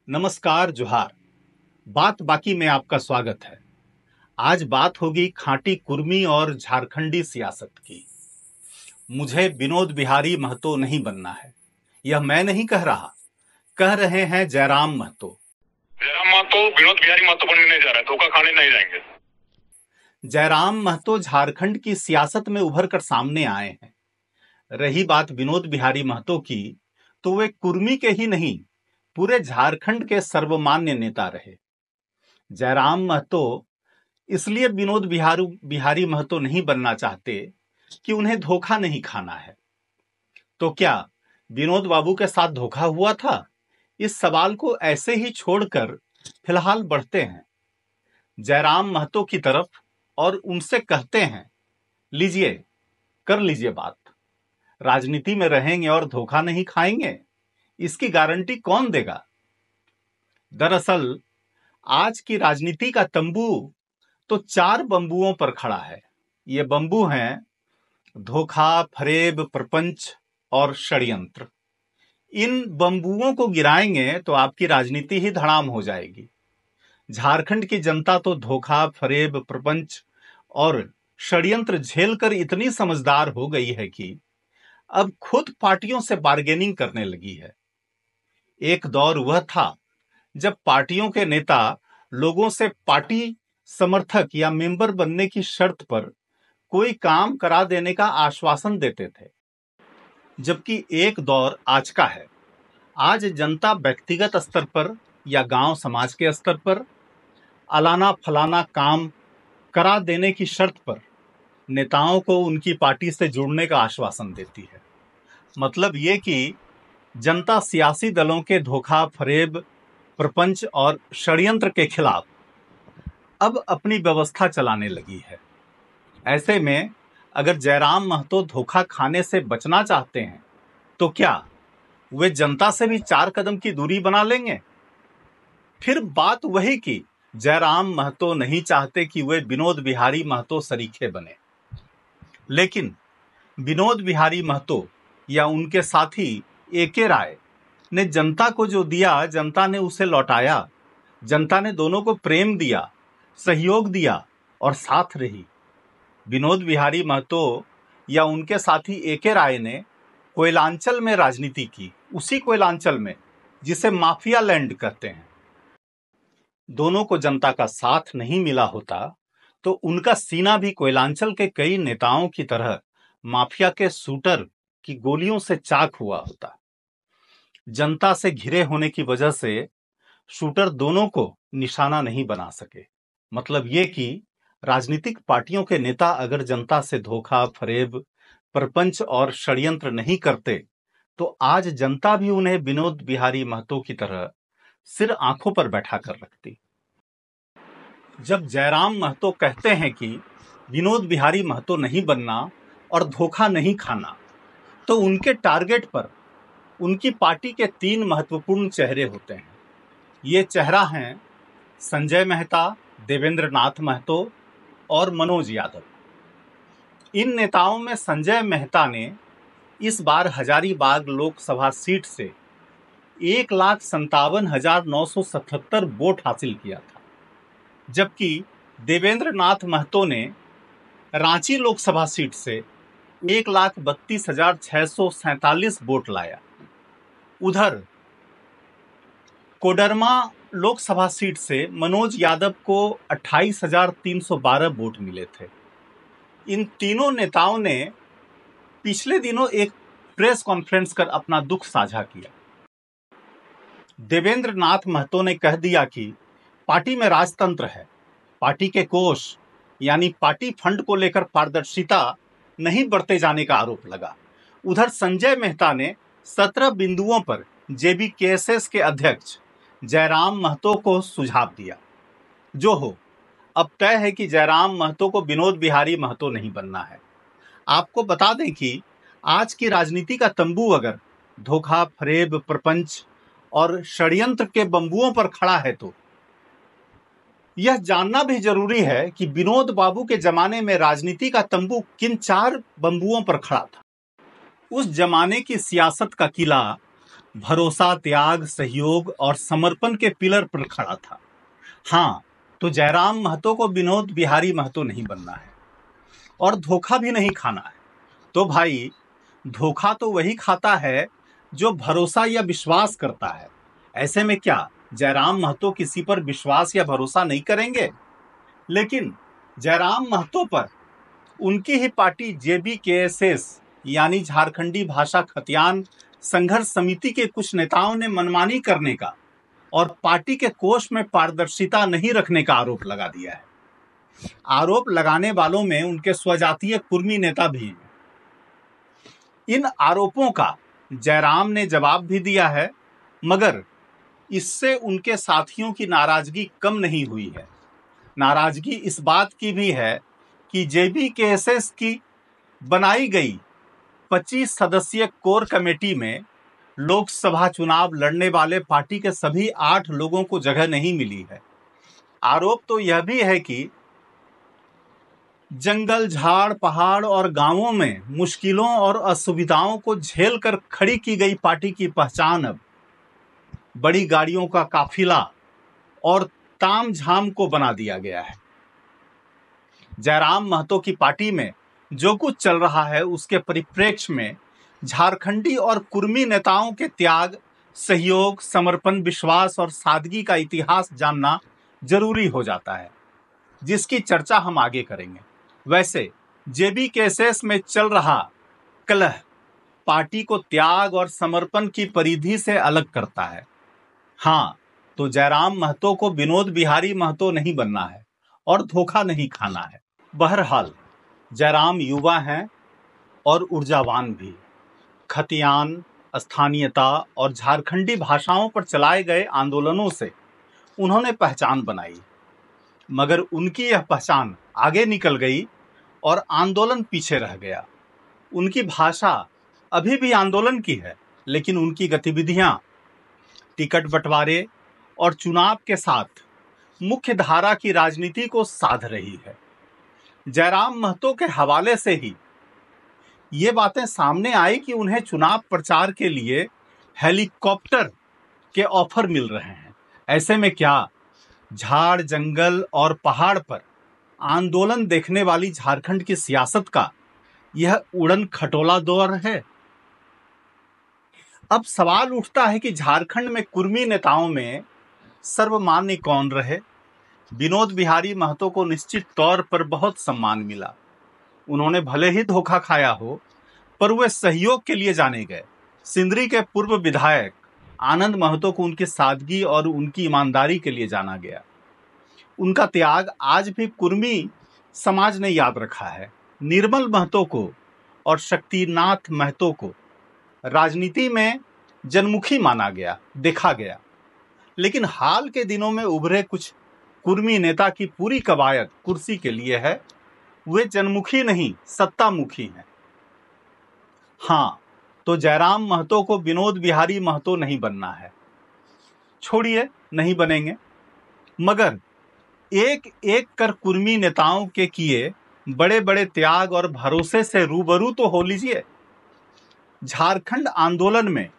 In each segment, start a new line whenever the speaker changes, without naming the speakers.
नमस्कार जोहार। बात बाकी में आपका स्वागत है। आज बात होगी खांटी कुर्मी और झारखंडी सियासत की। मुझे विनोद बिहारी महतो नहीं बनना है, यह मैं नहीं कह रहा, कह रहे हैं जयराम महतो।
जयराम महतो विनोद बिहारी महतो बनने नहीं जा रहा है, धोखा खाने नहीं जाएंगे।
जयराम महतो झारखंड की सियासत में उभर कर सामने आए हैं। रही बात विनोद बिहारी महतो की, तो वे कुर्मी के ही नहीं, पूरे झारखंड के सर्वमान्य नेता रहे। जयराम महतो इसलिए विनोद बिहारी महतो नहीं बनना चाहते कि उन्हें धोखा नहीं खाना है। तो क्या विनोद बाबू के साथ धोखा हुआ था? इस सवाल को ऐसे ही छोड़कर फिलहाल बढ़ते हैं जयराम महतो की तरफ और उनसे कहते हैं, लीजिए, कर लीजिए बात। राजनीति में रहेंगे और धोखा नहीं खाएंगे, इसकी गारंटी कौन देगा? दरअसल आज की राजनीति का तंबू तो 4 बंबुओं पर खड़ा है। ये बंबू हैं धोखा, फरेब, प्रपंच और षड्यंत्र। इन बंबुओं को गिराएंगे तो आपकी राजनीति ही धड़ाम हो जाएगी। झारखंड की जनता तो धोखा, फरेब, प्रपंच और षड्यंत्र झेलकर इतनी समझदार हो गई है कि अब खुद पार्टियों से बार्गेनिंग करने लगी है। एक दौर वह था जब पार्टियों के नेता लोगों से पार्टी समर्थक या मेंबर बनने की शर्त पर कोई काम करा देने का आश्वासन देते थे, जबकि एक दौर आज का है। आज जनता व्यक्तिगत स्तर पर या गांव समाज के स्तर पर अलाना फलाना काम करा देने की शर्त पर नेताओं को उनकी पार्टी से जुड़ने का आश्वासन देती है। मतलब ये कि जनता सियासी दलों के धोखा, फरेब, प्रपंच और षड्यंत्र के खिलाफ अब अपनी व्यवस्था चलाने लगी है। ऐसे में अगर जयराम महतो धोखा खाने से बचना चाहते हैं तो क्या वे जनता से भी 4 कदम की दूरी बना लेंगे? फिर बात वही कि जयराम महतो नहीं चाहते कि वे विनोद बिहारी महतो सरीखे बने, लेकिन विनोद बिहारी महतो या उनके साथी एके राय ने जनता को जो दिया, जनता ने उसे लौटाया। जनता ने दोनों को प्रेम दिया, सहयोग दिया और साथ रही। विनोद बिहारी महतो या उनके साथी एके राय ने कोयलांचल में राजनीति की, उसी कोयलांचल में जिसे माफिया लैंड कहते हैं। दोनों को जनता का साथ नहीं मिला होता तो उनका सीना भी कोयलांचल के कई नेताओं की तरह माफिया के शूटर की गोलियों से चाक हुआ होता। जनता से घिरे होने की वजह से शूटर दोनों को निशाना नहीं बना सके। मतलब ये कि राजनीतिक पार्टियों के नेता अगर जनता से धोखा, फरेब, प्रपंच और षड्यंत्र नहीं करते तो आज जनता भी उन्हें विनोद बिहारी महतो की तरह सिर आंखों पर बैठा कर रखती। जब जयराम महतो कहते हैं कि विनोद बिहारी महतो नहीं बनना और धोखा नहीं खाना, तो उनके टारगेट पर उनकी पार्टी के 3 महत्वपूर्ण चेहरे होते हैं। ये चेहरा हैं संजय मेहता, देवेंद्र नाथ महतो और मनोज यादव। इन नेताओं में संजय मेहता ने इस बार हजारीबाग लोकसभा सीट से 1,57,977 वोट हासिल किया था, जबकि देवेंद्र नाथ महतो ने रांची लोकसभा सीट से 1,32,647 वोट लाया। उधर कोडरमा लोकसभा सीट से मनोज यादव को 28,312 वोट मिले थे। इन तीनों नेताओं ने पिछले दिनों एक प्रेस कॉन्फ्रेंस कर अपना दुख साझा किया। देवेंद्र नाथ महतो ने कह दिया कि पार्टी में राजतंत्र है, पार्टी के कोष यानी पार्टी फंड को लेकर पारदर्शिता नहीं बरते जाने का आरोप लगा। उधर संजय मेहता ने 17 बिंदुओं पर जेबीकेएसएस के अध्यक्ष जयराम महतो को सुझाव दिया। जो हो, अब तय है कि जयराम महतो को विनोद बिहारी महतो नहीं बनना है। आपको बता दें कि आज की राजनीति का तंबू अगर धोखा, फरेब, प्रपंच और षड्यंत्र के बंबुओं पर खड़ा है तो यह जानना भी जरूरी है कि विनोद बाबू के जमाने में राजनीति का तंबू किन 4 बंबुओं पर खड़ा था। उस जमाने की सियासत का किला भरोसा, त्याग, सहयोग और समर्पण के पिलर पर खड़ा था। हाँ, तो जयराम महतो को विनोद बिहारी महतो नहीं बनना है और धोखा भी नहीं खाना है। तो भाई, धोखा तो वही खाता है जो भरोसा या विश्वास करता है। ऐसे में क्या जयराम महतो किसी पर विश्वास या भरोसा नहीं करेंगे? लेकिन जयराम महतो पर उनकी ही पार्टी JBKSS यानी झारखंडी भाषा खतियान संघर्ष समिति के कुछ नेताओं ने मनमानी करने का और पार्टी के कोष में पारदर्शिता नहीं रखने का आरोप लगा दिया है। आरोप लगाने वालों में उनके स्वजातीय कुर्मी नेता भी हैं। इन आरोपों का जयराम ने जवाब भी दिया है, मगर इससे उनके साथियों की नाराजगी कम नहीं हुई है। नाराजगी इस बात की भी है कि JBKSS की बनाई गई 25 सदस्यीय कोर कमेटी में लोकसभा चुनाव लड़ने वाले पार्टी के सभी 8 लोगों को जगह नहीं मिली है। आरोप तो यह भी है कि जंगल, झाड़, पहाड़ और गांवों में मुश्किलों और असुविधाओं को झेल कर खड़ी की गई पार्टी की पहचान अब बड़ी गाड़ियों का काफिला और तामझाम को बना दिया गया है। जयराम महतो की पार्टी में जो कुछ चल रहा है उसके परिप्रेक्ष्य में झारखंडी और कुर्मी नेताओं के त्याग, सहयोग, समर्पण, विश्वास और सादगी का इतिहास जानना जरूरी हो जाता है, जिसकी चर्चा हम आगे करेंगे। वैसे JBKSS में चल रहा कलह पार्टी को त्याग और समर्पण की परिधि से अलग करता है। हाँ, तो जयराम महतो को विनोद बिहारी महतो नहीं बनना है और धोखा नहीं खाना है। बहरहाल जयराम युवा हैं और ऊर्जावान भी। खतियान, स्थानीयता और झारखंडी भाषाओं पर चलाए गए आंदोलनों से उन्होंने पहचान बनाई, मगर उनकी यह पहचान आगे निकल गई और आंदोलन पीछे रह गया। उनकी भाषा अभी भी आंदोलन की है, लेकिन उनकी गतिविधियां टिकट बंटवारे और चुनाव के साथ मुख्य धारा की राजनीति को साध रही है। जयराम महतो के हवाले से ही ये बातें सामने आई कि उन्हें चुनाव प्रचार के लिए हेलीकॉप्टर के ऑफर मिल रहे हैं। ऐसे में क्या झाड़, जंगल और पहाड़ पर आंदोलन देखने वाली झारखंड की सियासत का यह उड़न खटोला दौर है? अब सवाल उठता है कि झारखंड में कुर्मी नेताओं में सर्वमान्य कौन रहे? विनोद बिहारी महतो को निश्चित तौर पर बहुत सम्मान मिला। उन्होंने भले ही धोखा खाया हो, पर वे सहयोग के लिए जाने गए। सिंदरी के पूर्व विधायक आनंद महतो को उनकी सादगी और उनकी ईमानदारी के लिए जाना गया। उनका त्याग आज भी कुर्मी समाज ने याद रखा है। निर्मल महतो को और शक्तिनाथ महतो को राजनीति में जनमुखी माना गया, देखा गया, लेकिन हाल के दिनों में उभरे कुछ कुर्मी नेता की पूरी कवायद कुर्सी के लिए है। वे जनमुखी नहीं, सत्तामुखी हैं। हाँ, तो जयराम महतो को विनोद बिहारी महतो नहीं बनना है। छोड़िए, नहीं बनेंगे, मगर एक एक कर कुर्मी नेताओं के किए बड़े बड़े त्याग और भरोसे से रूबरू तो हो लीजिए। झारखंड आंदोलन में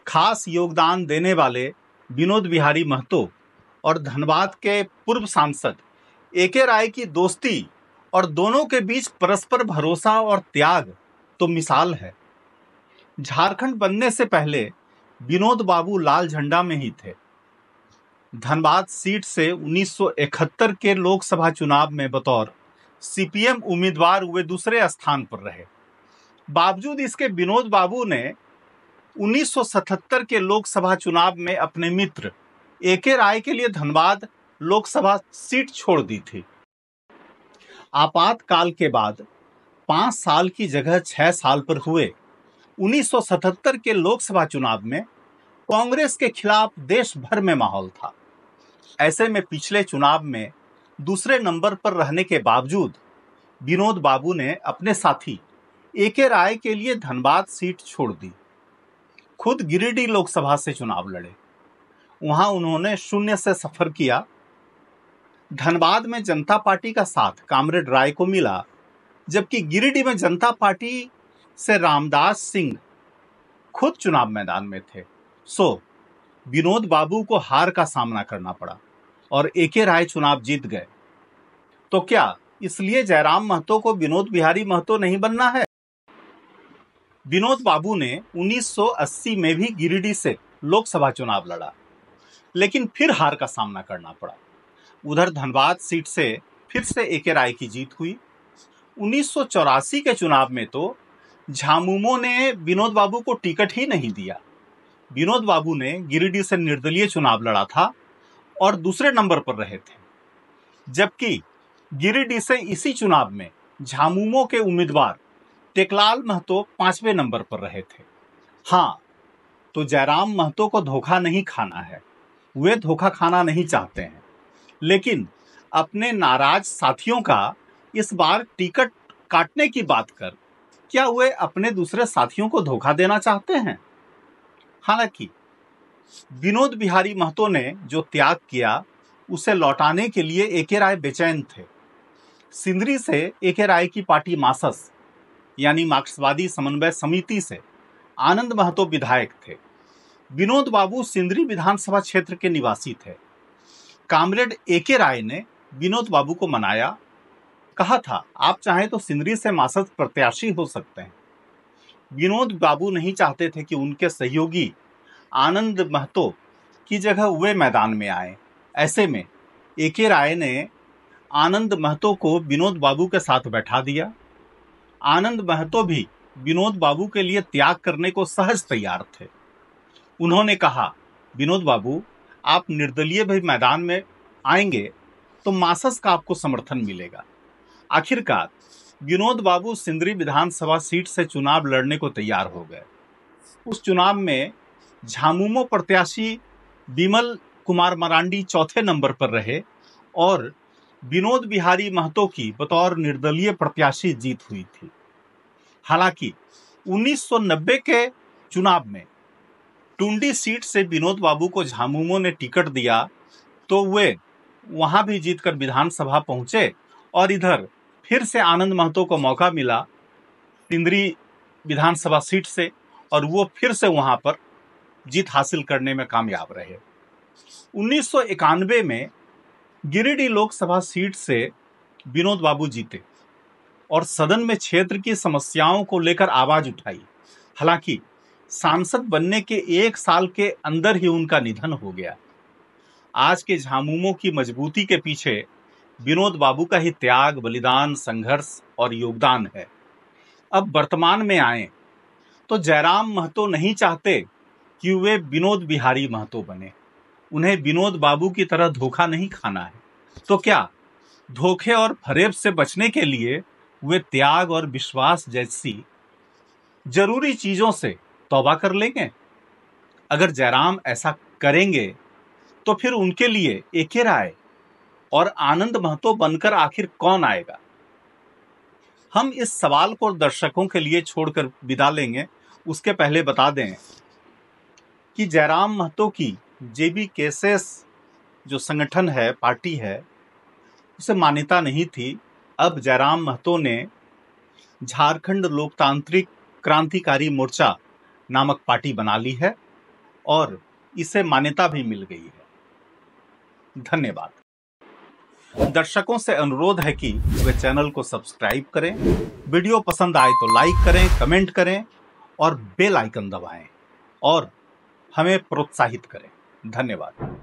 खास योगदान देने वाले विनोद बिहारी महतो और धनबाद के पूर्व सांसद AK राय की दोस्ती और दोनों के बीच परस्पर भरोसा और त्याग तो मिसाल है। झारखंड बनने से पहले विनोद बाबू लाल झंडा में ही थे। धनबाद सीट से 1971 के लोकसभा चुनाव में बतौर CPM उम्मीदवार वे दूसरे स्थान पर रहे। बावजूद इसके विनोद बाबू ने 1977 के लोकसभा चुनाव में अपने मित्र AK राय के लिए धनबाद लोकसभा सीट छोड़ दी थी। आपातकाल के बाद 5 साल की जगह 6 साल पर हुए 1977 के लोकसभा चुनाव में कांग्रेस के खिलाफ देश भर में माहौल था। ऐसे में पिछले चुनाव में दूसरे नंबर पर रहने के बावजूद विनोद बाबू ने अपने साथी AK राय के लिए धनबाद सीट छोड़ दी। खुद गिरिडीह लोकसभा से चुनाव लड़े। वहां उन्होंने शून्य से सफर किया। धनबाद में जनता पार्टी का साथ कामरेड राय को मिला, जबकि गिरिडीह में जनता पार्टी से रामदास सिंह खुद चुनाव मैदान में थे। सो विनोद बाबू को हार का सामना करना पड़ा और एके राय चुनाव जीत गए। तो क्या इसलिए जयराम महतो को विनोद बिहारी महतो नहीं बनना है? विनोद बाबू ने 1980 में भी गिरिडीह से लोकसभा चुनाव लड़ा, लेकिन फिर हार का सामना करना पड़ा। उधर धनबाद सीट से फिर से एके राय की जीत हुई। 1984 के चुनाव में तो झामुमो ने विनोद बाबू को टिकट ही नहीं दिया। विनोद बाबू ने गिरिडीह से निर्दलीय चुनाव लड़ा था और दूसरे नंबर पर रहे थे, जबकि गिरिडीह से इसी चुनाव में झामुमो के उम्मीदवार टेकलाल महतो 5वें नंबर पर रहे थे। हाँ, तो जयराम महतो को धोखा नहीं खाना है, वे धोखा खाना नहीं चाहते हैं, लेकिन अपने नाराज साथियों का इस बार टिकट काटने की बात कर क्या वे अपने दूसरे साथियों को धोखा देना चाहते हैं? हालांकि विनोद बिहारी महतो ने जो त्याग किया उसे लौटाने के लिए एके राय बेचैन थे। सिंदरी से एके राय की पार्टी मासस यानी मार्क्सवादी समन्वय समिति से आनंद महतो विधायक थे। विनोद बाबू सिंदरी विधानसभा क्षेत्र के निवासी थे। कामरेड एके राय ने विनोद बाबू को मनाया, कहा था आप चाहें तो सिंदरी से मासस प्रत्याशी हो सकते हैं। विनोद बाबू नहीं चाहते थे कि उनके सहयोगी आनंद महतो की जगह वे मैदान में आए। ऐसे में एके राय ने आनंद महतो को विनोद बाबू के साथ बैठा दिया। आनंद महतो भी विनोद बाबू के लिए त्याग करने को सहज तैयार थे। उन्होंने कहा, विनोद बाबू आप निर्दलीय भी मैदान में आएंगे तो मासस का आपको समर्थन मिलेगा। आखिरकार विनोद बाबू सिंदरी विधानसभा सीट से चुनाव लड़ने को तैयार हो गए। उस चुनाव में झामुमो प्रत्याशी विमल कुमार मरांडी चौथे नंबर पर रहे और विनोद बिहारी महतो की बतौर निर्दलीय प्रत्याशी जीत हुई थी। हालांकि 1990 के चुनाव में टुंडी सीट से विनोद बाबू को झामुमो ने टिकट दिया तो वे वहां भी जीतकर विधानसभा पहुंचे और इधर फिर से आनंद महतो को मौका मिला सिंदरी विधानसभा सीट से और वो फिर से वहां पर जीत हासिल करने में कामयाब रहे। 1991 में गिरिडीह लोकसभा सीट से विनोद बाबू जीते और सदन में क्षेत्र की समस्याओं को लेकर आवाज उठाई। हालांकि सांसद बनने के 1 साल के अंदर ही उनका निधन हो गया। आज के झामुमो की मजबूती के पीछे विनोद बाबू का ही त्याग, बलिदान, संघर्ष और योगदान है। अब वर्तमान में आए तो जयराम महतो नहीं चाहते कि वे विनोद बिहारी महतो बने। उन्हें विनोद बाबू की तरह धोखा नहीं खाना है। तो क्या धोखे और फरेब से बचने के लिए वे त्याग और विश्वास जैसी जरूरी चीजों से तौबा कर लेंगे? अगर जयराम ऐसा करेंगे तो फिर उनके लिए एके राय और आनंद महतो बनकर आखिर कौन आएगा? हम इस सवाल को दर्शकों के लिए छोड़कर विदा लेंगे। उसके पहले बता दें कि जयराम महतो की जेबी केसेस जो संगठन है, पार्टी है, उसे मान्यता नहीं थी। अब जयराम महतो ने झारखंड लोकतांत्रिक क्रांतिकारी मोर्चा नामक पार्टी बना ली है और इसे मान्यता भी मिल गई है। धन्यवाद। दर्शकों से अनुरोध है कि वे चैनल को सब्सक्राइब करें, वीडियो पसंद आए तो लाइक करें, कमेंट करें और बेल आइकन दबाएं और हमें प्रोत्साहित करें। धन्यवाद।